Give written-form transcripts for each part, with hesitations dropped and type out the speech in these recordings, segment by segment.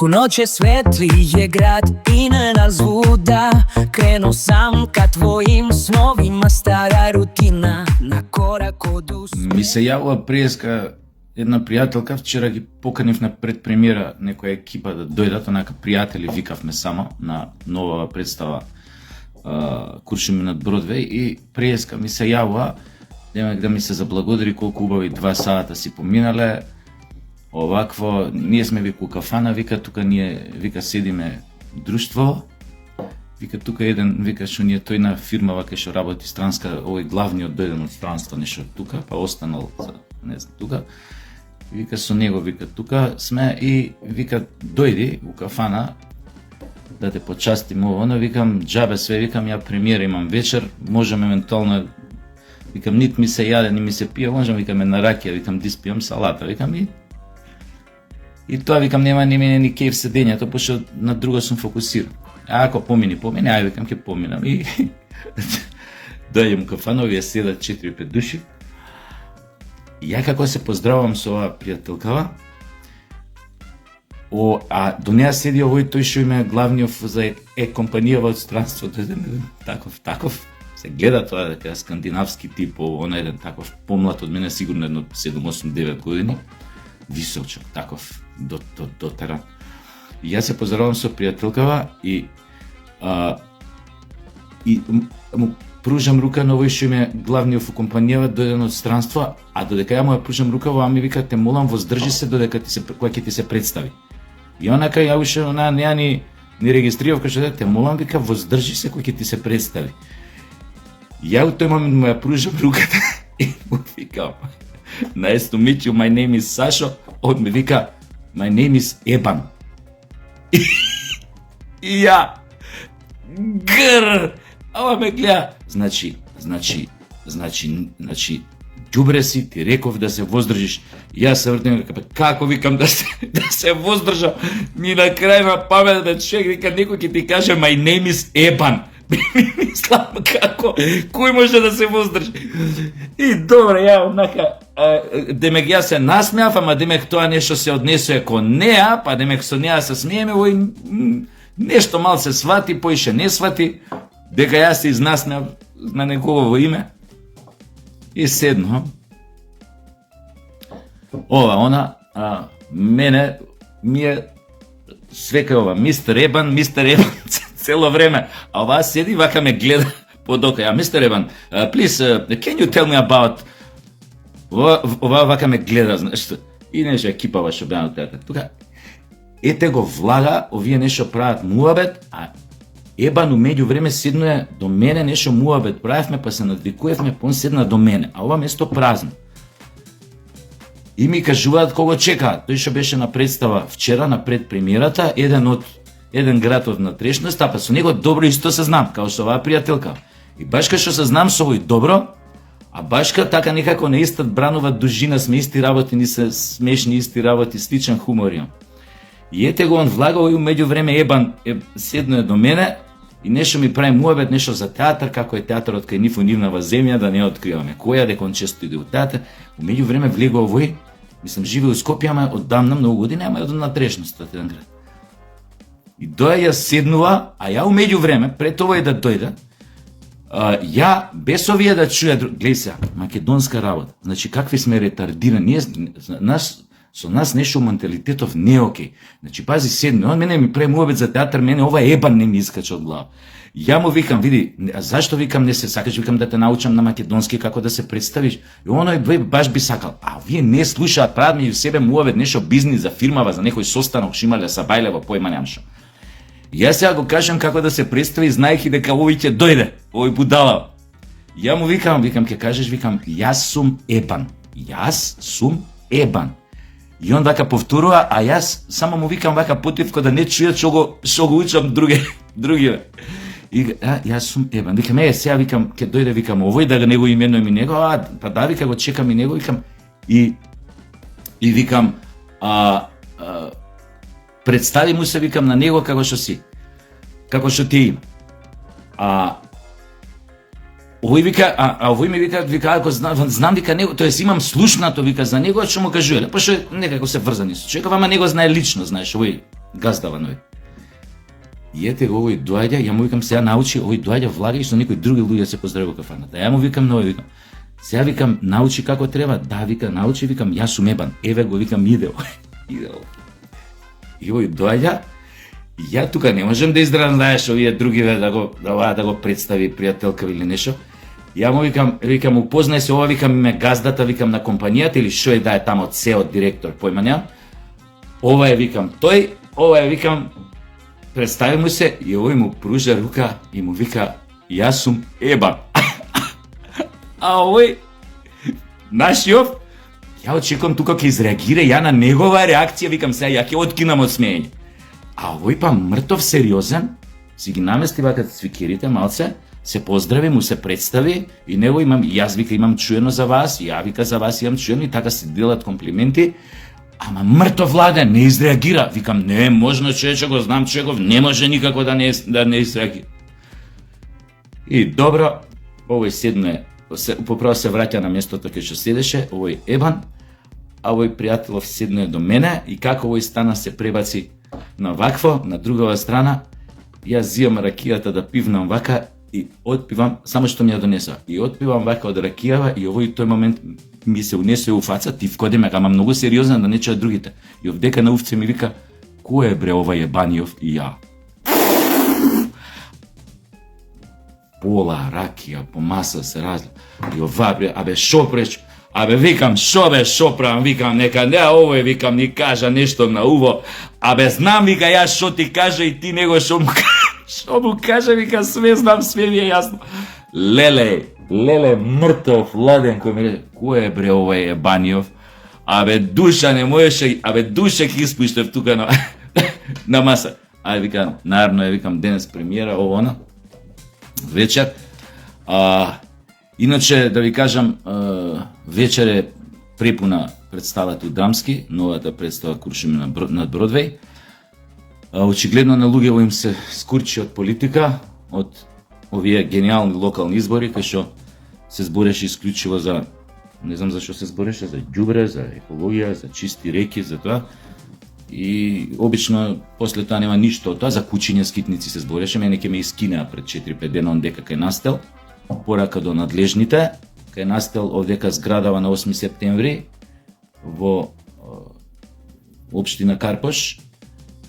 Ку ноќе светлије град и не развуда, крено сам ка твоим сновима, стара рутина на корак од ус. Ми се јавува преска една пријателка, вчера ги поканив на предпремиера некоја екипа да дојдат, онака пријатели викавме само на нова представа Куршуми над Бродвеј, и преска ми се јавува да ми се заблагодари колку убави 2 сата си поминале. Овакво, ние сме вика у кафана, вика тука ние, вика седиме друштво, вика тука еден, вика што ние тој на фирма вака што работи странска, овој главниот дојден од странство нешто тука, па останал за не знам тука. Вика со него, вика тука сме и вика дојди у кафана да те почастим ово, но викам џабе све, викам ја премиера имам вечер, можам евентуално, викам нит ми се јаде, ни ми се пие, можам викаме на ракија, викам диспијам салата, викам и тоа викам нема ни мене ни кејф седењето, пошто на друго сум фокусиран. А ако помини, ај викам ќе поминам и дојдем у кафана, овие седат 4-5 души. И ја како се поздравам со оваа пријателкава, а до неа седи овој тој што има главниот за компанијава од странството, таков, се гледа тоа дека скандинавски тип, он еден таков помлад од мене, сигурно едно 7-8-9 години, височок, таков, дотеран. И јас се поздравам со пријателкава и му пружам рука на овој што име главниот во компанијава, дојден од странство, а додека ја му ја пружам рука, ова ми вика, те молам, воздржи се додека кога ќе ти се представи. И онака ја уште неа ни регистрирав, кај те молам, вика, воздржи се кога ќе ти се представи. Ја у тој момент му ја пружам руката и му викам, nice to meet you, my name is Sasho. Он ми вика, my name is Eban. И ја, грр, ама ме гледа. Значи, ѓубре си, ти реков да се воздржиш. Јас се вртам, како викам да се воздржам, ни на крај на паметта човек, вика, некој ќе ти каже, my name is Eban. Мислам, како, кој може да се воздржи? И добре, ја однака, демек ја се насмеав, ама демек тоа нешто се однесува кон неа, па демек со неа се смееме, ој нешто мал се свати, поише не свати, дека јас се изнасмеав на негово име. И седно. Она, мене ми е свека ова, мистер Ебан, цело време. А оваа седи, вака ме гледа под око. Мистер Ебан, please, can you tell me about... Ова вака ме гледа, знаеш, и нешто екипава што беа на театар. Тука, ете го влага, овие нешто прават муабет, а Ебан умеѓу време седнуе до мене, нешто муабет правевме, па се надвикувевме, па он седна до мене, а ова место празно. И ми кажуваат кого чекаат. Тој што беше на представа вчера, на предпремиерата, еден град од натрешност, па со него добро исто се знам, као со оваа пријателка. И баш кај што се знам со овој добро, а башка така некако на иста бранова дужина сме, исти работи, ни се смешни исти работи, сличен хумор имам. И ете го он влага, и меѓу време Ебан седнуе до мене и нешто ми прави муабет, нешто за театар, како е театарот кај нив у нивнава земја, да не откриваме која, дека он често иде у театар. Меѓу време влегува овој, мислам, живе у Скопје, ама оддамна многу години, ама од натрешност од еден град. И ја седнува, а ја умеѓу време, пред овој да дојде, ја без овие да чуја, гледај се, македонска работа. Значи какви сме ретардирани, со нас нешто менталитетов не е окей. Значи пази седне, он мене ми прави муабет за театар, мене ова Ебан не ми искача од глава. Ја му викам, види, зашто викам не се сакаш, викам да те научам на македонски како да се представиш. И оној баш би сакал. А вие не слушаат, прават меѓу себе муабет, нешто бизнис за фирмава, за некој состанок, шимале са бајлево, појма немшо. Јас сега го кажам како да се представи, знаејќи дека овој ќе дојде, овој будала. Ја му викам, ќе кажеш, викам, јас сум Ебан. Јас сум Ебан. И он вака повторува, а јас само му викам вака потивко да не чујат што го учам други. И јас сум Ебан. Викам, сега викам, ќе дојде, викам, овој да не го именувам и него, па да, вика, го чекам и него, викам, и викам, представи му се, викам, на него како што си, како што ти има. Овој вика, овој ми вика, ако знам вика него, тоест имам слушнато вика за него, што му кажува, пошто некако се врзани со човеков, ама него знае лично, знаеш, овој газдава нови. И ете го овој доаѓа, ја му викам сега научи, овој доаѓа влага и со некои други луѓе се поздрави во кафаната. Ја му викам нови, викам. Сега викам научи како треба, да вика научи, викам јас сум ебан. Еве го викам иде. И овој доаѓа, ја тука не можам да издрам, знаеш, овие другиве да го представи пријателка или нешто. Ја му викам упознај се ова, викам име газдата, викам на компанијата или што е да е тамо CEO директор, појма немам. Ова е викам тој, ова е викам представи му се и овој му пружа рука и му вика јас сум ебан. А овој нашиов ја очекувам тука ќе изреагира ја на негова реакција, викам сега ја ќе откинам од смеење. А овој па мртов сериозен, си ги намести вака цвикерите малце, се поздрави, му се представи и него имам, јас вика имам чуено за вас, ја вика за вас имам чуено и така се делат комплименти. Ама мртов владен не изреагира. Викам не е можно човече, го знам човеков, не може никако да не изреагира. И добро, овој седне, поправо се враќа на местото кај што седеше, овој ебан, а овој пријателов седне до мене и како овој стана се пребаци на вакво, на другава страна, јас зијам ракијата да пивнам вака и отпивам, само што ми ја донесува. И отпивам вака од ракијава и овој тој момент ми се унесе у фаца, ти вкоде ме, ама многу сериозен да не чуат другите. И овдека на увце ми вика, кој е бре овај ебаниов и ја? Пола ракија, по маса се разли. И ова бре, абе шо преш? Абе викам, шо правам, викам, нека не овој, викам, ни кажа нешто на уво. Абе знам, вика, јас шо ти кажа и ти него шо му кажа, вика, све знам, све ми е јасно. Леле, мртов, ладен, кој ми рече, кој е бре овој ебаниов? Абе душа не можеше, абе душа ќе испуштев тука на маса. Ај викам, наравно ја викам, денес премиера, ово вечер. Иначе, да ви кажам, вечер е препуна представата од Драмски, новата представа Куршуми над Бродвеј. Очигледно на луѓето им се скурчи од политика, од овие гениални локални избори, кај што се збореше исклучиво за, не знам за што се збореше, за ѓубре, за екологија, за чисти реки, за тоа. И обично после тоа нема ништо од тоа, за кучиња скитници се збореше, мене ќе ме искинеа пред 4-5 дена дека кај Настел, порака до надлежните, кај Настел овдека зградава на 8 септември во општина Карпош,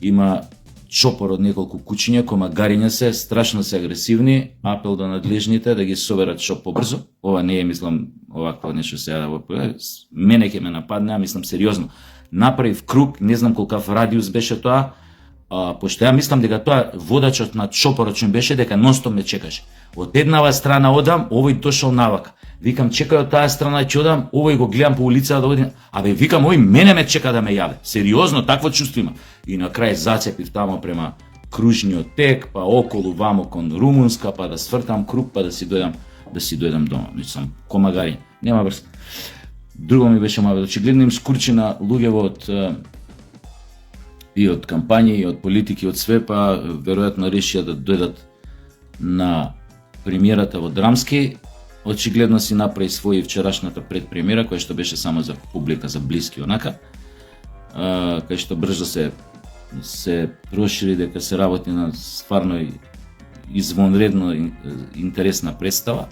има чопор од неколку кучиња, комагариња се, страшно се агресивни, апел до надлежните да ги соберат што побрзо. Ова не е, мислам, овакво нешто сега да го поведа. Мене ќе ме нападне, мислам сериозно. Направив круг, не знам колкав радиус беше тоа, пошто ја мислам дека тоа водачот на чопорот што беше дека нонстоп ме чекаше. Од еднава страна одам, овој дошол навака. Викам чекај од таа страна ќе одам, овој го гледам по улицата да одам. Абе викам овој мене ме чека да ме јаве. Сериозно такво чувство има. И на крај зацепив тамо према кружниот тек, па околу вамо кон Румунска, па да свртам круг, па да си дојдам дома. Мислам комагари, нема врска. Друго ми беше маве, очигледно им скурчи на луѓево и од кампањи, и од политики, од све, па веројатно решија да дојдат на премиерата во Драмски. Очигледно си направи свој вчерашната предпремиера, која што беше само за публика, за блиски онака, кај што брзо се прошири дека се работи на стварно извонредно интересна представа,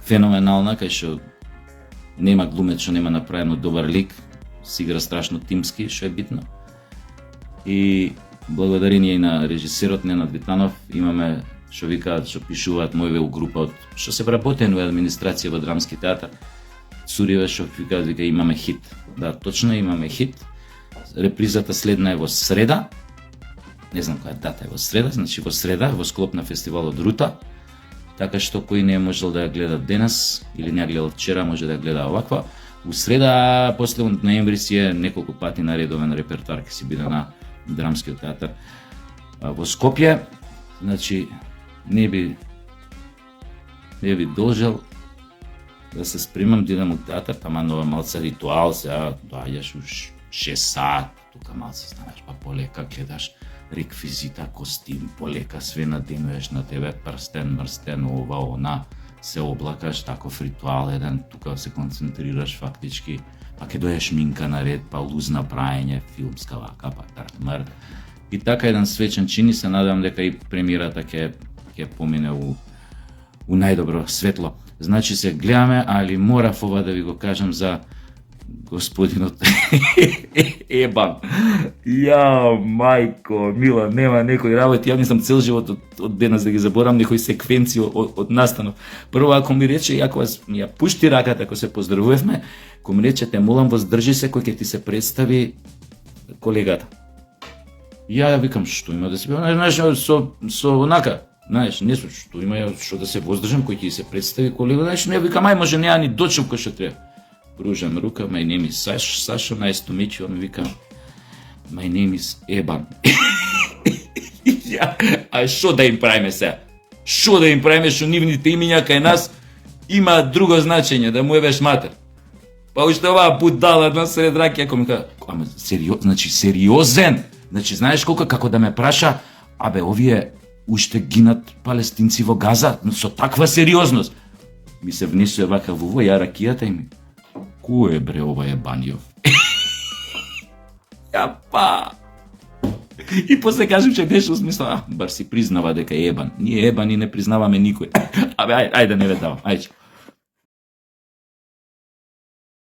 феноменална, кај што нема глумец што нема направено добар лик, си игра страшно тимски, што е битно. И благодарение и на режисерот Ненад Витанов имаме што викаат, што пишуваат мојве у група од што се вработени во администрација во Драмски театар. Цуриве што викаат дека имаме хит. Да, точно имаме хит. Репризата следна е во среда. Не знам која дата е во среда, значи во среда во склоп на фестивалот Рута. Така што кој не е можел да ја гледа денес или не ја гледал вчера, може да ја гледа оваква. У среда, после ноември си е неколку пати на редовен репертоар ќе си биде на Драмскиот театар во Скопје. Значи, не би должел да се спремам да идам у театар, тама нова малца ритуал, сега доаѓаш у 6 сат, тука малце знаеш, па полека гледаш реквизита, костим, полека све наденуваш на тебе, прстен, ова, она, се облакаш, таков ритуал еден, тука се концентрираш фактички, па ке дојдеш минка наред, па лузна праење, филмска вака, па тартмар, И така еден свечен чин и се надевам дека и премиерата ќе помине у најдобро светло. Значи се гледаме, али морав ова да ви го кажам за господинот Ебан. Ја, мајко, мила, нема некои работи, ја мислам цел живот од денес да ги заборам некои секвенции од настанов. Прво, ако ми рече, ако ја пушти раката, ако се поздравувавме, ако ми рече, те молам, воздржи се, кој ќе ти се представи колегата. Ја викам, што има да се знаеш, со онака, знаеш, не што има што да се воздржам, кој ќе се представи колега, знаеш, не викам, ај може неа ни дочел кој што треба. Пружам рука, my name is Сашо, nice to meet you, он вика, my name is Ебан. А што да им правиме сега? Што да им правиме, што нивните имиња кај нас има друго значење, да му ебеш матер. Па уште оваа будала насред раки, ако ми кажа, ама значи сериозен, значи знаеш колку како да ме праша, абе овие уште гинат палестинци во Газа, со таква сериозност. Ми се внесува вака во ја ракијата и ми, кој е бре ова Ебанјов? Ја па! И после кажем че беше смисла, бар си признава дека е Ебан. Ние Ебани не признаваме никој. Абе, ајде не ве давам, ајде.